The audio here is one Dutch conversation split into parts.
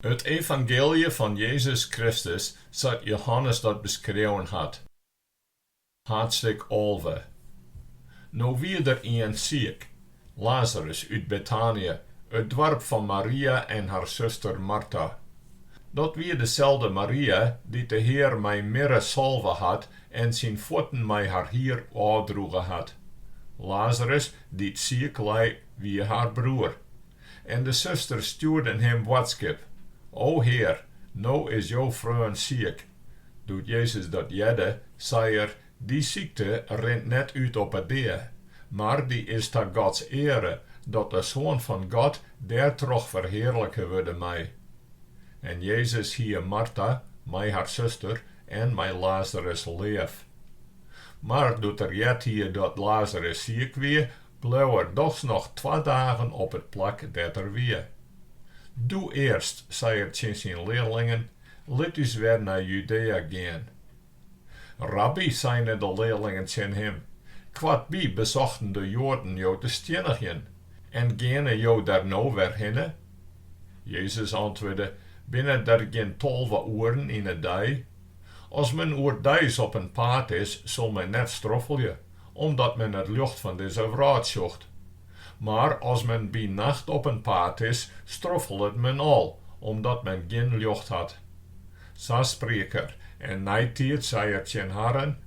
Het evangelie van Jezus Kristus, zoals Johannes dat beschreven had. Haadstik 11. Nou wie er een ziek, Lazarus uit Betanië, het dorp van Maria en haar zuster Martha. Dat wie dezelfde Maria, die de Heer mij mirre salve had en zijn voeten mij haar hier aandroegen had. Lazarus, die ziek lei, wie haar broer. En de zuster stuurden hem wasket. O Heer, nou is jouw vrouw ziek. Doet Jezus dat jedde, zei er, die ziekte rent net uit op het deel, maar die is ter Gods ere, dat de Zoon van God der toch verheerlijken wilde mij. En Jezus hier Martha, mij haar zuster, en mij Lazarus leef. Maar doet er jet hier dat Lazarus ziek weer, bleef er doch nog 2 dagen op het plak dat er weer. Doe eerst, zei het tsjin zijn leerlingen, laat us weer naar Judea gaan. Rabbi, zeiden de leerlingen tegen hem, kwad bij bezochten de Joden jou te stenigen, en gene jou daar nou weer heen? Jezus antwoordde, binnen er geen 12 uren in een dag? Als men oerdijs op een paard is, zal men net stroffelje, omdat men het lucht van deze wraad zocht. Maar als men bij nacht op een paard is, stroffelt men al, omdat men geen lucht had. Zo spreker, en nijtijd zei het zijn haren,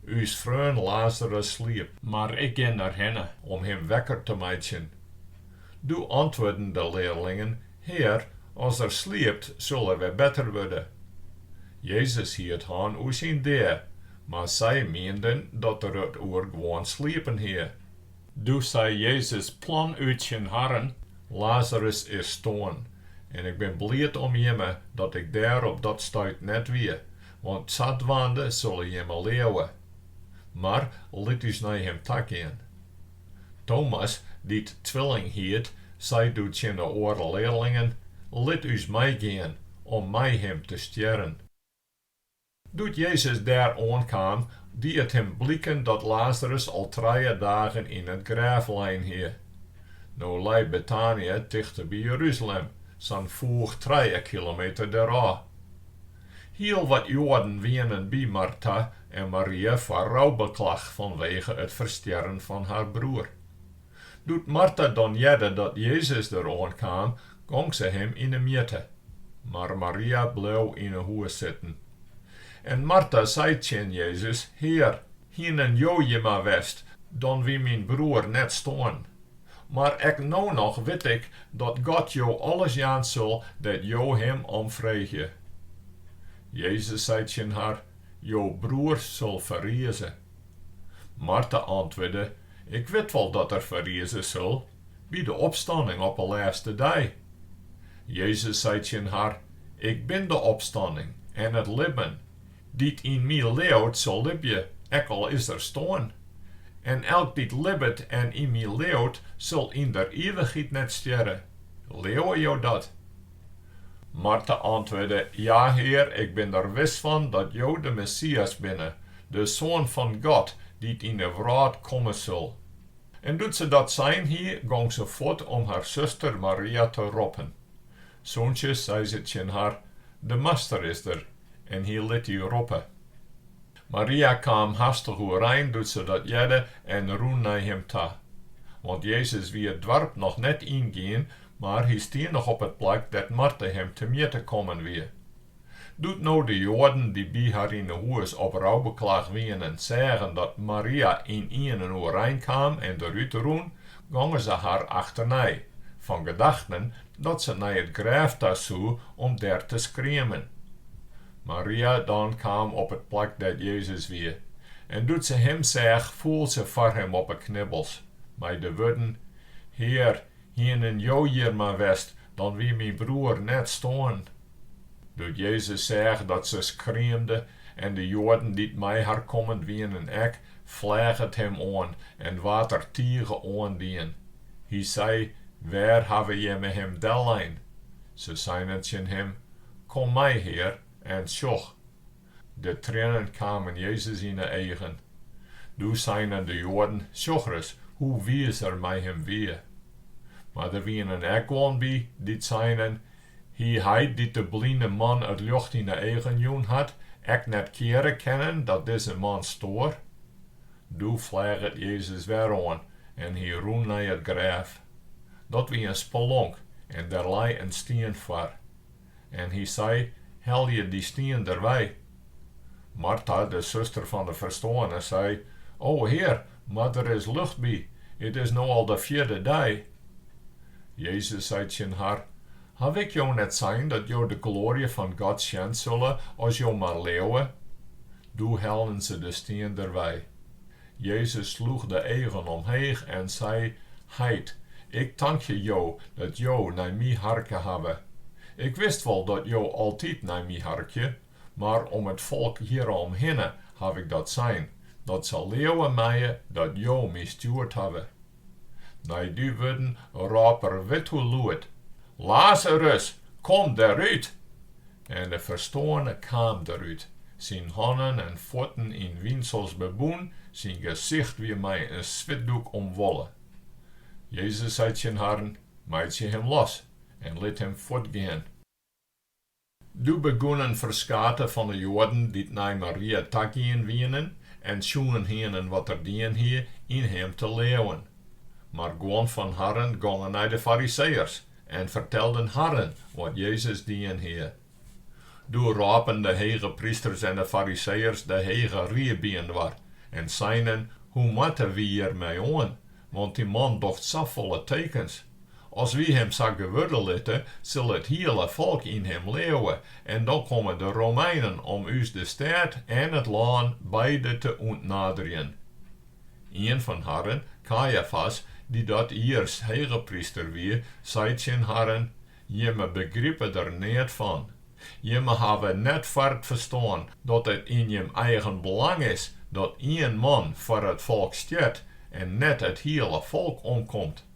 uws vriend Lazarus sliep, maar ik ga naar hen, om hem wekker te maken. Doe antwoorden de leerlingen, Heer, als er sliept, zal er weer beter worden. Jezus hield han uit zijn deur, maar zij meenden dat er het oor gewoon sliepen hier. Doe zei Jezus plan uit zijn haren, Lazarus is stoon. En ik ben blij om jemme dat ik daar op dat stuit net weer, want zatwande zullen jemme leeuwen. Maar liet us naar hem takken. Thomas, die tweeling hield, zei doet zijn oren leerlingen, liet us mij gaan, om mij hem te steren. Doet Jezus daar aankwam, die het hem blikken dat Lazarus al 3 dagen in het graf lijn hier. Nou lei Betanië dichter bij Jeruzalem, zo'n Foar 3 kilometer daaraf. Heel wat Joden wienen bij Martha en Maria voor rouwbeklag vanwege het versterren van haar broer. Doet Martha dan jedde dat Jezus er aankwam, ging ze hem in de mitte. Maar Maria bleef in een huis zitten. En Martha zei tegen Jezus, Heer, hienen jou je maar west, dan wie mijn broer net staan. Maar ik nou nog weet ik dat God jou alles aan zal dat jou hem omvrege. Jezus zei tegen haar, jouw broer zal verriezen. Martha antwoordde, ik weet wel dat er verriezen zal, bij de opstanding op de laatste dag. Jezus zei tegen haar, ik ben de opstanding en het Libben. Die in mij leeuwt zal libje, ek al is er staan. En elk die libbet en in mij leeuwt, zal in der eeuwigheid net sterren. Leeuwen jou dat? Martha antwoordde, ja Heer, ik ben er wist van dat jou de Messias binnen, de Zoon van God, die in de wraad komen zal. En doet ze dat zijn hier, ging ze voort om haar zuster Maria te roepen. Zoontje, zei ze tegen haar, de master is er, en hij liet u roepen. Maria kwam hastig rein, doet ze dat jedde en roen naar hem toe. Want Jezus wie het dorp nog net ingaan, maar hij stie nog op het plek dat Martha hem te meten komen weer. Doet nou de Joden die bij haar in de huis op rouwbeklag wienen zeggen dat Maria in een uur rein kwam en eruit roen, gingen ze haar achterna, van gedachten dat ze naar het graf toe zou om daar te schreeuwen. Maria dan kwam op het plek dat Jezus weer, en doet ze hem zeg, voelt ze voor hem op de knibbels, met de woorden, Heer, hienen jou hier maar west, dan wie mijn broer net staan. Doet Jezus zeg dat ze schreeuwde, en de Joden die mij haar komen wienen ek, vleget hem aan, en water tieren aandien. Hij zei, waar hebben je met hem delijn? Ze zeiden tegen hem, kom mij Heer, en sjoch. De tranen kwamen Jezus in de eigen. Toen zeiden de Joden, sjochres, hoe wies er mij hem weer? Maar er wienen ook wel bij, die zeiden, Heit die de blinde man het licht in de eigen joen had, ek net keren kennen dat deze man stoor? Doe vleget Jezus weer aan en hij roen naar het graf. Dat wie een spelonk en daar lei een steen voor. En hij zei, hel je die steen erbij. Martha, de zuster van de verstowene, zei, o Heer, maar er is lucht bij. Het is nu al de 4e dag. Jezus zei tegen haar, heb ik jou net zijn dat jou de glorie van God zien zullen als jou maar leeuwen? Doe helden ze de steen erbij. Jezus sloeg de eigen omheen en zei, Heit, ik dank je jou dat jou naar mij harken hebben. Ik wist wel dat jou altijd naar mij harkje, maar om het volk hieromheen heb ik dat zijn, dat zal leeuwen mij dat jou mij stuurt hebben. Nee, die worden raper wit hoe luid. Lazarus, kom daaruit! En de verstowene kwam daaruit, zijn handen en voeten in winsels beboen, zijn gezicht wie mij een zwitdoek omwollen. Jezus zei tegen haar, maak je hem los en liet hem voortgaan. Du begonnen verskaten van de Joden die naar Maria takien wienen en schoenen heen wat er dien hier in hem te leeuwen. Maar gewoon van harren gingen naar de Farizeërs en vertelden harren wat Jezus dien hier. Du rapen de hege priesters en de Farizeërs de hege riebien war en zeiden, hoe moeten we hiermee aan? Want die man docht zo volle tekens. Als we hem zo geworden laten, zal het hele volk in hem leeuwen, en dan komen de Romeinen om us de stad en het land beide te ontnaderen. Een van harren, Caiaphas, die dat eerst hegepriester wie, zei tegen harren, je me begrippen er niet van. Je me hebben net verstaan dat het in je eigen belang is dat één man voor het volk stiet en net het hele volk omkomt.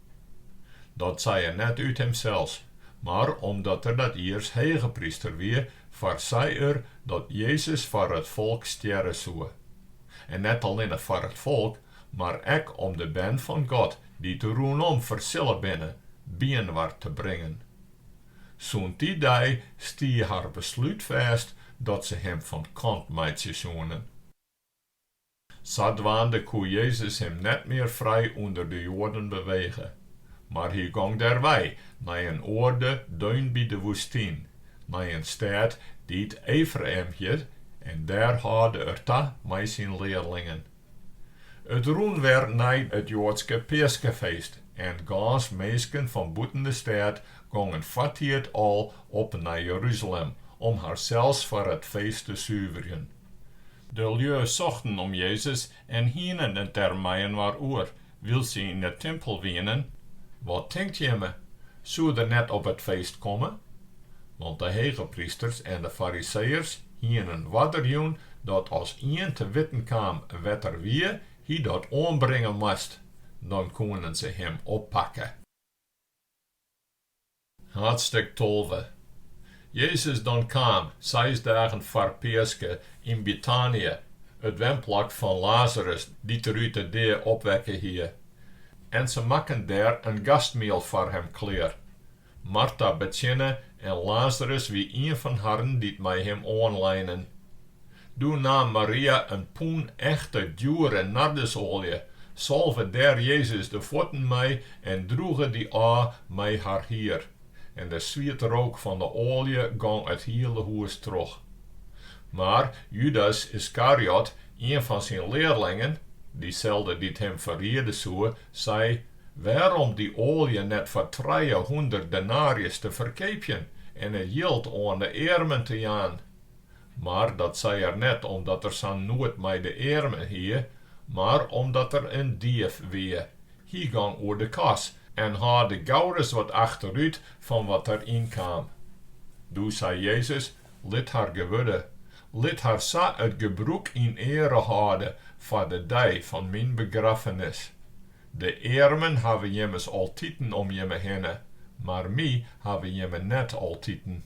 Dat zei hij net uit hemzelf, maar omdat er dat eerst hegepriester weer, zei er dat Jezus voor het volk sterren zou. En net alleen voor het volk, maar ook om de ben van God, die te rondom verzillen binnenwaart te brengen. Zo'n die dag stie haar besluit vast dat ze hem van kant meidje zonen. Zadwaande kon Jezus hem net meer vrij onder de Joden bewegen. Maar hij ging derwij naar een oorde duin bij de woestijn, naar een stad die het Ephraim heet, en daar hadden er ta met zijn leerlingen. Het roen werd naar het Joodse Paaschefeest, en gans meisken van buiten de stad gingen vattiert al op naar Jeruzalem, om haar zelfs voor het feest te zuiveren. De lui zochten om Jezus en hienen het termijn waar oer, wil ze in de tempel wienen. Wat denkt je me? Zou er net op het feest komen? Want de hegepriesters en de Farizeërs hienen wadderjoen dat als iemand te witten kwam wat er wie, hij dat ombrengen moest. Dan konden ze hem oppakken. Haadstik 12. Jezus dan kwam 6 dagen voor Fryske in Betanië, het wemplak van Lazarus die eruit de deur opwekken hier. En ze maken daar een gastmaal voor hem klaar. Martha Betanië en Lazarus wie een van harren die mij hem aanlijnen. Toen nam Maria een poen echte dure nardesolie, salvet der Jezus de voeten mee en droegen die aan mij haar hier. En de zwietrook van de olie ging het hele huis terug. Maar Judas Iscariot, een van zijn leerlingen, diezelfde die hem verrieden zou, zei, waarom die olie net voor 300 denarius te verkopen en het geld aan de armen te gaan? Maar dat zei er net omdat er zo'n nooit met de armen hier, maar omdat er een dief weer. Hij ging over de kas en had de gouders wat achteruit van wat erin kwam. Toen zei Jezus, liet haar geworden, liet haar zo het gebruik in ere houden voor de dag van mijn begrafenis. De armen hebben jemmers altieten om jemme heen, maar mij hebben jemme net altieten.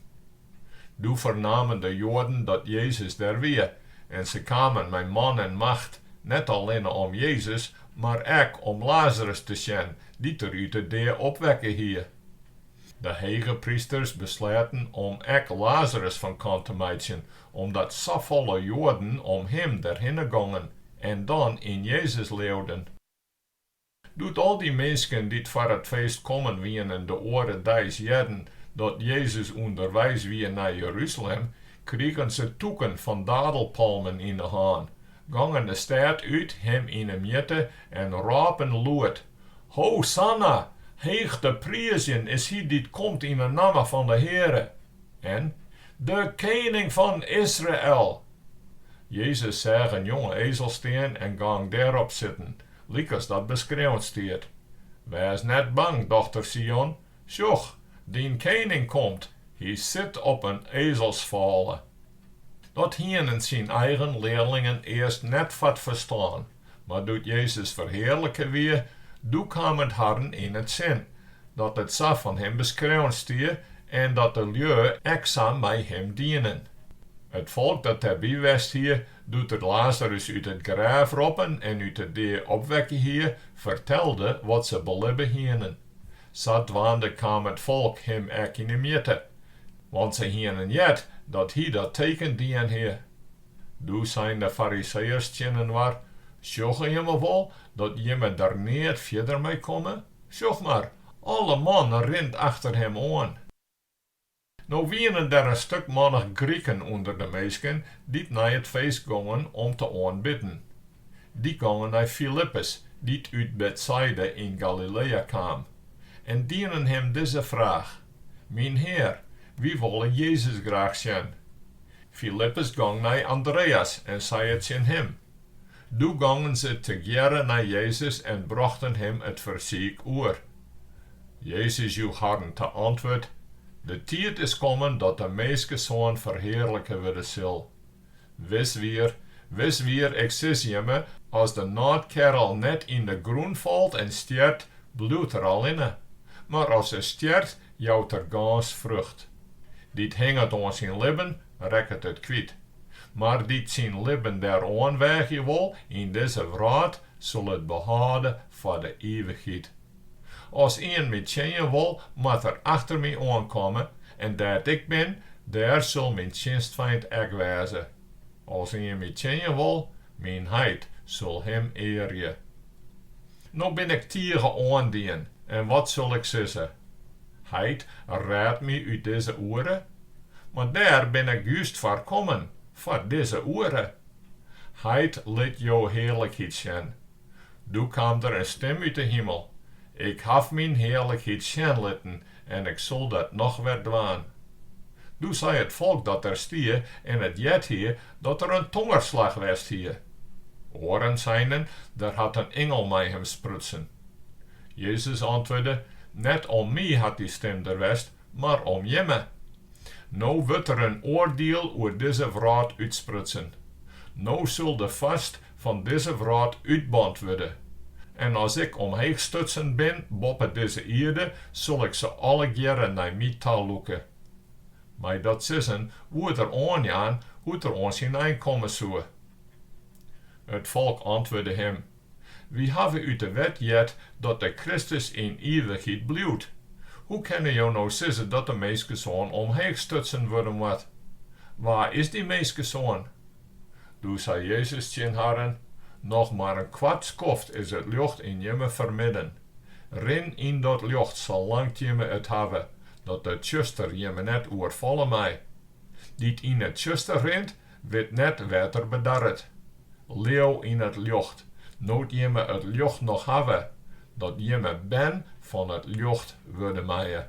Toen vernamen de Joden dat Jezus der weer, en ze kwamen met man en macht, net alleen om Jezus, maar ook om Lazarus te zien, die er uit de deur opwekken hier. De Hege priesters besluiten om ek Lazarus van kant te maken, omdat zoveel Joden om hem daarheen gingen en dan in Jezus leefden. Doet al die mensen die voor het feest komen wien in de oren des jeden dat Jezus onderwijs weer naar Jeruzalem, kregen ze toeken van dadelpalmen in de hand, gangen de stad uit hem in de mitte en rapen luid: Hosanna! Heeg de prijzen is hij die komt in de naam van de Heere. En de koning van Israël. Jezus zag een jonge ezel staan en gang daarop zitten, liekes dat beschreven staat. Wees net bang, dochter Sion. Sjoch, die koning komt. Hij zit op een ezelsvalen. Dat hienen zijn eigen leerlingen eerst net wat verstaan, maar doet Jezus verheerlijken weer, doe kwam het harren in het zin, dat het zo van hem beschreven stier en dat de lui exaam bij hem dienen. Het volk dat erbij was hier, doet het Lazarus uit het graaf roepen en uit de deur opwekken hier, vertelde wat ze belibben hienen. Zo dwaande kwam het volk hem ek in de mitte, want ze hienen jet dat hij dat teken dien hier. Doe zijn de Ferrizeers tsjin waar, sjoche je me wel dat je me daar niet verder mee komen? Sjoch maar, alle mannen rent achter hem aan. Nou wienen er een stuk mannen Griken onder de meisken die naar het feest gingen om te aanbidden. Die gingen naar Filippus, die uit Betanië in Galilea kwam, en dienen hem deze vraag: Mijn Heer, wie willen Jezus graag zien? Filippus ging naar Andreas en zei het in hem. Toen gingen ze together naar Jezus en brachten hem het verziek oor. Jezus hadden te antwoord: de tijd is komen dat de mensenzoon verheerlijken worden zal. Wis weer, ik zeg je me, als de naadkerel net in de groen valt en stiert, bloedt er al inne. Maar als ze stiert, jouwt er gans vrucht. Dit hangt ons in Libben, rekt het kwijt. Maar dit zijn Libben der aanwege wil, in deze wraad, zal het behouden voor de eeuwigheid. Als een met tsjin wil, moet er achter mij aankomen, en dat ik ben, daar zal mijn tjinstvijand ek wezen. Als een met tsjin wil, mijn Heit zal hem eeren. Nou ben ik tegen aandien, en wat zal ik zeggen? Heit raadt mij uit deze oren, maar daar ben ik juist voor komen, voor deze oren. Heit liet jou heerlijkheid zien. Toen kwam er een stem uit de hemel. Ik heb mijn heerlijkheid zien litten, en ik zal dat nog weer doen. Toen zei het volk dat er stier en het jet hier, dat er een tongerslag was hier. Oren zeiden, daar had een engel mij hem sprutsen. Jezus antwoordde, net om mij had die stem er west, maar om jemme. Nou wordt er een oordeel over deze wraad uitsprutsen. Nou zal de vast van deze wraad uitband worden. En als ik omheen stutsen ben, boven deze aarde, zal ik ze alle keren naar mij toe loeken. Maar dat zissen, hoe er aanjaan, hoe er ons hineinkomen zou. Het volk antwoordde hem, wie hebben uit de wet jet dat de Christus in eeuwigheid blijft? Hoe kunnen jou nou zeggen dat de mensenzoon omheen stutsen worden moet? Waar is die mensenzoon? Toen zei Jezus tegen haar, nog maar een kwart skoft is het licht in je vermidden. Ren in dat licht zolang je me het hebben, dat de tjuster je me net overvallen mij. Die in het tjuster rent, wordt net water bedarret. Leeuw in het licht, nooit je me het licht nog hebben, dat je me ben van het licht worden mij.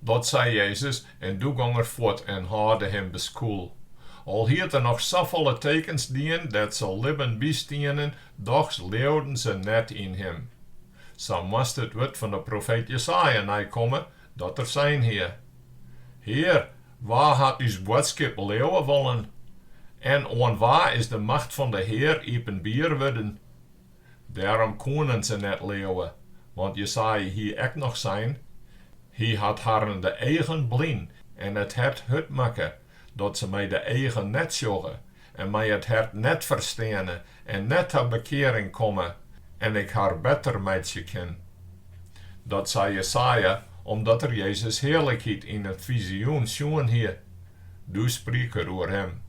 Dat zei Jezus en toen ging er voort en haalde hem beskoel. Al hield er nog zoveel tekens dien dat ze Libben bijstienen, doch leeuwden ze net in hem. Zo moest het woord van de profeet Jesaja nakomen, dat er zijn hier. Heer, waar had uw wasket leeuwen willen? En aan waar is de macht van de Heer evenbier worden? Daarom konden ze net leeuwen, want Jesaja hier ek nog zijn. Hij had haar de eigen blin en het hart hut maken, dat ze mij de eigen net joggen en mij het hart net verstaan en net ter bekering komen en ik haar beter meidje ken. Dat zei Jesaja omdat er Jezus heerlijkheid in het visioen zien hier. Du spreekt over hem.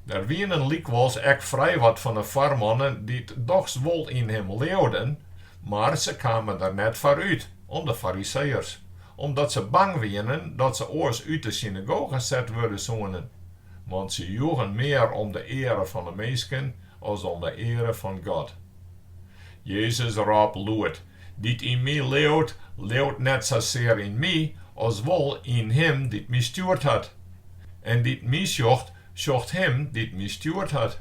Er wienen likwijls ek vrij wat van de farmannen die het dochs wel in hem leeuwden, maar ze kwamen er net vooruit, om de Farizeeërs, omdat ze bang wienen dat ze oors uit de synagoge gezet worden zonen, want ze joegen meer om de ere van de mensen als om de ere van God. Jezus raapt luid, die in mij leeuwt net zozeer in mij, als wel in hem die mij stuurt had. En die mij zocht hem die mij stuurt had.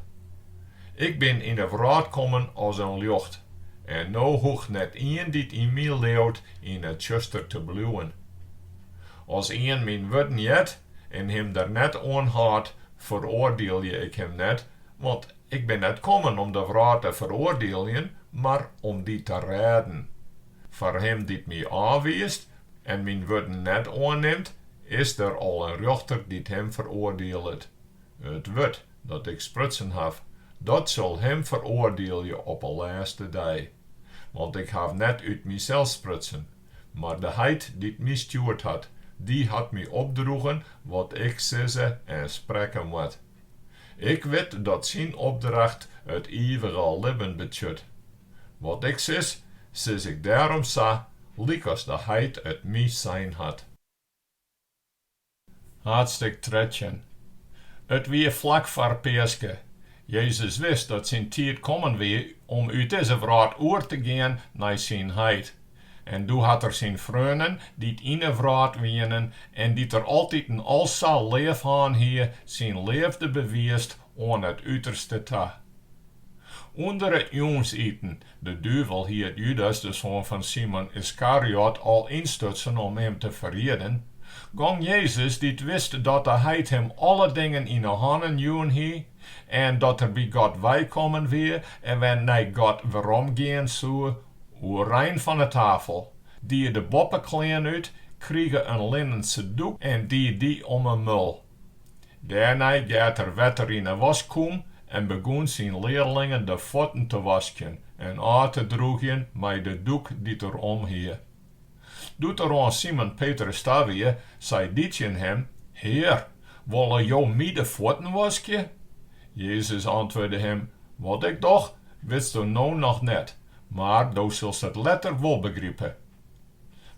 Ik ben in de wereld komen als een licht, en nou hoeft net een die in mij leeuwt in het zuster te blijven. Als een mijn woorden jet, en hem daar net aanhaat, veroordeel je ik hem net, want ik ben net komen om de wereld te veroordelen, maar om die te redden. Voor hem die mij aanwijst en mijn woorden net aanneemt, is er al een rechter die hem veroordeelt. Het wet dat ik sprutsen heb, dat zal hem veroordelen op de laatste dag. Want ik heb net uit mijzelf sprutsen, maar de Heit die mij stuurt had, die had mij opdroegen wat ik zeggen en spreken moet. Ik weet dat zijn opdracht het eeuwige leven betjut. Wat ik zeg ik daarom sa, lik als de Heit het mij zijn had. Haadstik tsjin. Het weer vlak voor Fryske. Jezus wist dat zijn tijd komen weer om uit deze wereld oor te gaan naar zijn Heit. En toen had er zijn vrienden die in de wereld wienen en die er altijd een alzaal leef aan hier zijn leefde beweest aan het uiterste toe. Onder het jonseten, de duivel hier Judas, de zoon van Simon Iskariot, al instutsen om hem te verrieden, ging Jezus, die wist dat de Heit hem alle dingen in de handen joen hie, en dat er bij God bijkomen weer, en wanneer God waarom gaan zou, rein van de tafel, die de boppenkleen uit, kregen een linnense doek en die om een mul. Daarna gaat er water in de waskom en begon zijn leerlingen de foatten te waschen en aan te droegen met de doek die er omhie. Doet er aan Simon Petrus stavie, zei dit in hem, Heer, willen jou mij de foatten waschen? Jezus antwoordde hem, wat ik doch, wist du nou nog net, maar thou zult het letter wel begrijpen.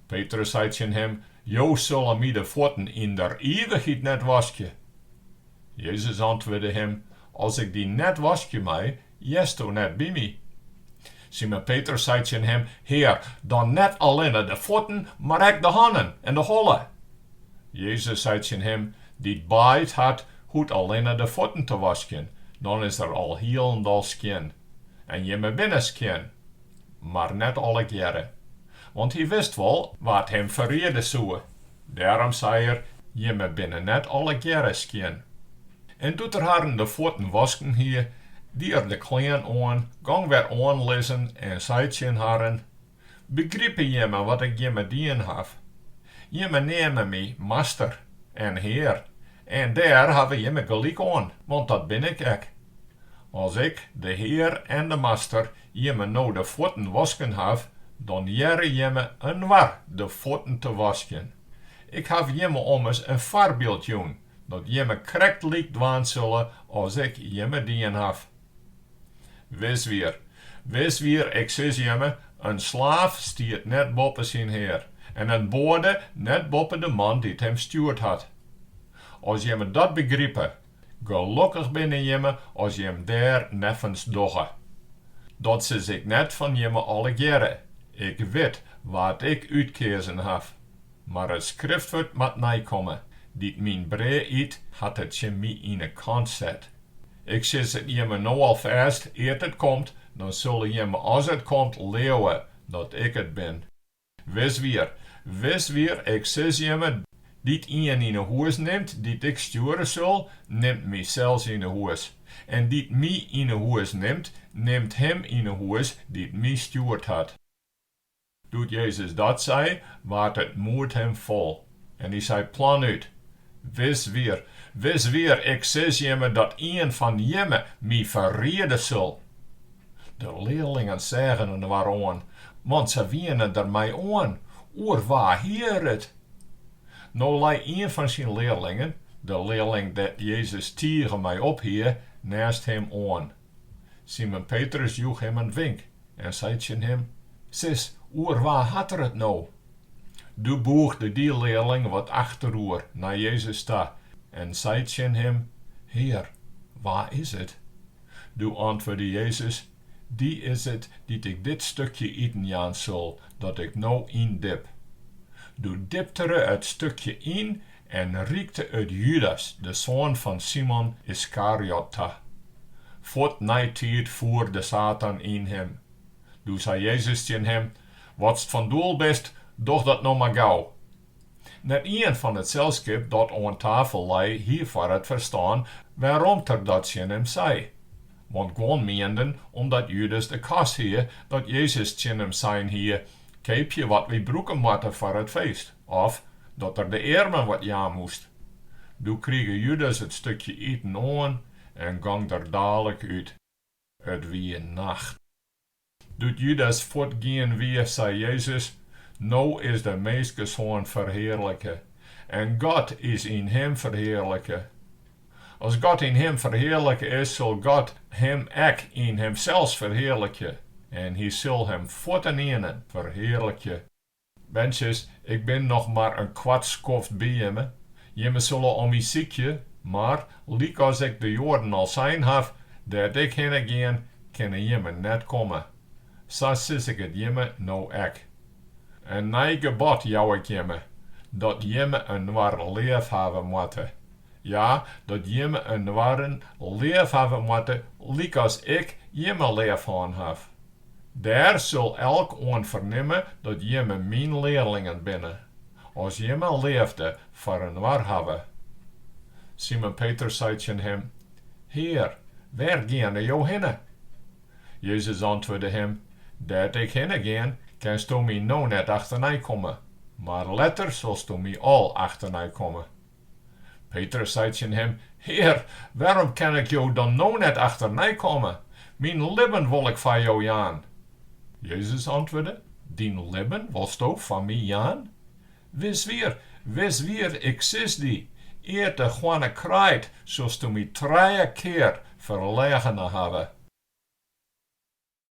Petrus zei in hem, jou zullen mij de foatten in der eeuwigheid net waschen. Jezus antwoordde hem, als ik die net wasje mij, jest du net bij mij. Simon Petrus zei in hem, Heer, dan net alleen de voeten, maar ook de handen en de hollen. Jezus zei in hem, die baard had, hoeft alleen de voeten te waschen, dan is er al heel en al skin. En je me binnen skin, maar net alle keren. Want hij wist wel wat hem verreden zou. Daarom zei er, je me binnen net alle keren skin. En doet er haar de voeten wasken hier, die er de klein aan, gang weer aanlezen en zei in haren, begrijpen je me wat ik je me dien heb? Je me nemen mij, master en heer, en daar hebben je me gelijk aan, want dat ben ik ook. Als ik, de heer en de master, je me nou de voeten wasken heb, dan jere je me een waar de voeten te wasken. Ik heb je me om eens een voorbeeld doen, dat je me correct liek dwaan zullen als ik je me dien heb. Wees weer, ik zeg je me, een slaaf stiert net boven zijn heer, en een bode net boven de man die het hem stuurt had. Als je me dat begrijpen, gelukkig ben je me als je hem daar neffens dogge. Dat ze zich net van je me alle keren. Ik weet wat ik uitkezen heb. Maar het schriftwoord moet nijkomen. Die mijn brei eet, had het je mij in de kant zet. Ik zeg het je me nou alvast, eer het komt, dan zullen je me als het komt leeuwen, dat ik het ben. Wees weer, ik zeg je me, die een in de huis neemt, die ik sturen zal, neemt mij zelfs in de huis. En die mij in de huis neemt, neemt hem in de huis, die mij stuurt had. Doet Jezus dat zei, waart het moed hem vol. En hij zei plan uit. Wees weer, ik zeg je me dat een van jemme mij verreden zal. De leerlingen zeggen er waarom, want ze wienen er mij aan. oer waar hier het? Nou lei een van zijn leerlingen, de leerling dat Jezus tegen mij ophier, naast hem aan. Simon Petrus joeg hem een wink en zei tegen hem, sis, oer waar had het nou? Du boegde die leerling wat achteroer naar Jezus ta en zei tegen hem, Heer, waar is het? Du antwoordde Jezus, die is het die ik dit stukje eten jaan zal, dat ik nou indip. Du dipte het stukje in en riekte het Judas, de zoon van Simon Iskariot ta. Voort nijtijd voer de Satan in hem. Du zei Jezus tegen hem, wat's van doel best, doch dat nou maar gauw. Net een van het zelskip dat aan tafel lei hiervoor het verstaan waarom ter dat tegen hem zei. Want gewoon meenden omdat Judas de kas hier dat Jezus tegen hem zijn hier, keep je wat we broeken moeten voor het feest, of dat er de ermen wat ja moest. Du kreeg Judas het stukje eten aan en gang er dadelijk uit. Het wie nacht. Doet Judas voortgaan weer, zei Jezus, nou is de mensgezoon verheerlijken, en God is in hem verheerlijken. Als God in hem verheerlijken is, zal God hem ook in hemzelf verheerlijken, en hij zal hem voortenen verheerlijken. Bentjes, ik ben nog maar een kwartskoft bij je. Je zullen om mij ziekje, maar liek als ik de Joden al zijn heb, dat ik heen gaan, kunnen je net komen. Zo sis ik het je nou ook. En nieuw gebod jou ik je, dat je een waar leef hebben moeten. Ja, dat je een waar leef hebben moeten, liek als ik je leef aan heb. Daar zal elk aan vernemen dat je mijn leerlingen binnen. Als je leefde voor een waar hebben. Simon Petrus zei tegen hem, Heer, waar gaan jou heen? Jezus antwoordde hem, dat ik heen gaan, kanst du mij nou net achterna komen, maar later zult du mij al achterna komen. Petrus zei tegen hem, Heer, waarom kan ik jou dan nou net achterna komen? Mijn Libben wil ik van jou jaan. Jezus antwoordde, dien Libben wilst du van mij jaan? Wis weer, ik sis die. Eer de gewone krijt, zult du mij 3 keer verleagening hebben.